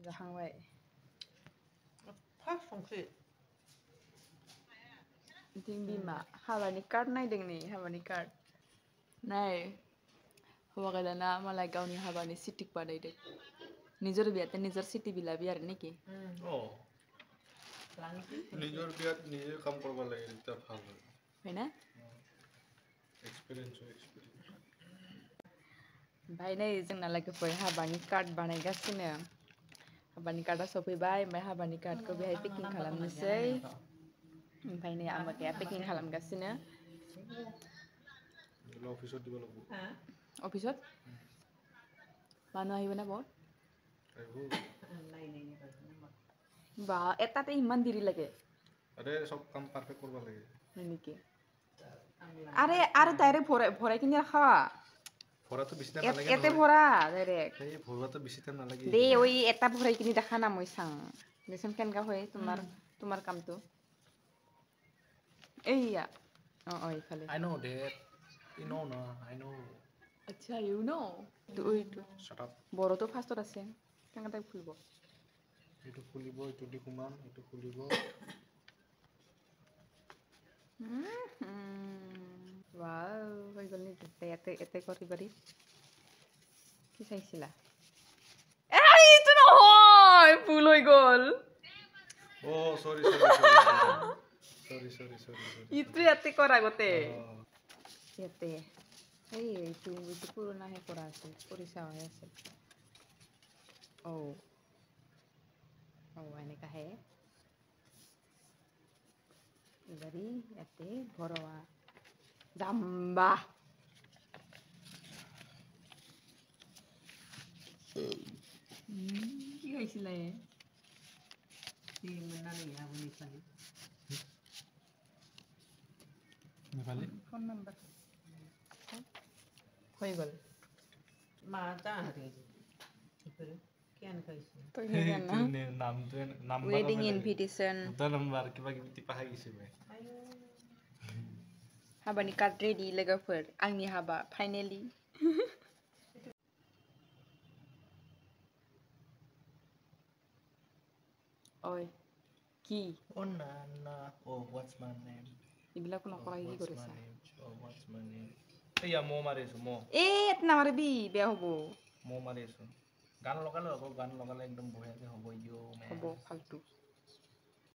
जाखांबाय फा संख्रि बिथिं बिमा हाबानि कार्ड नायदों नै हाबानि कार्ड नाय हौवा गोदाना मालाय गावनि हाबानि सिटिक बानायदों নিজের বিয়াতে নিজের সিটি বিলাবি আর নাকি নিজের বিয়াত নিজে কাম করব লাগে এটা ভালো হয় না এক্সপেরিয়েন্স ओमफ्राय नै जोंना लोगोफोर हाबानि कार्ड बानायगासिनो हाबानि कार्डआ सफैबाय ओमफ्राय हाबानि कार्डखौ बेहाय पेकिं खालामनोसै ओमफ्राय नै आमाखाया पेकिं खालामगासिनो অফিসত দিব লাগব অফিসত মানুহ আহিব না বহুত বা এটাতে ইমান দেৰি লাগে আরে সব কাম পারফেক্ট করব লাগে নেকি আরে আর ডাইরেক্ট ভরাই কিনে রাখা ভরা তো বেশি টাইম লাগে এতে ভরা ডাইরেক্ট এই ভরা তো বেশি টাইম না লাগে দে ওই এটা ভরাই কিনে দেখা না মই চাং দেচোন কেনকা হয় তোমাৰ কামটো এইয়া এইফালে I know that you know না I know আচ্ছা ইউ নো ওইটো shut up বড়টো ফার্স্টত আছে কেনকা টাইপ খুলব এটো খুলিব এটো দি কুমান এটো খুলিব ওয়াও হৈ গ'ল নেকি এতে কৰি পাৰি কি চাইছিলা এইটো নহয় ভুল হৈ গ'ল ও সৰি ইটো ইয়াতে কৰা আগতে ইয়াতে এইটো পুৰণাহে কৰা আছিল কৰিছা হৈ আছে এনেকাহে এবাৰি ইয়াতে ভৰোৱা জাম্বা কি হৈছিলে ফোন নাম্বাৰ হৈ গ'ল ৱেডিং ইনভিটেশ্যন हाबानि कार्ड रेडि लोगोफोर आंनि हाबा फाइनेलि ओइ কি what's my name এইবিলাক নকৰা কি কৰিছা what's my name এইয়া মো মাৰিছো মো এত নামাৰিবি বেয়া হ'ব মো মাৰিছো গান লগালে একদম বঢ়িয়াকে হ'ব ইয়ো হ'ব ফালতু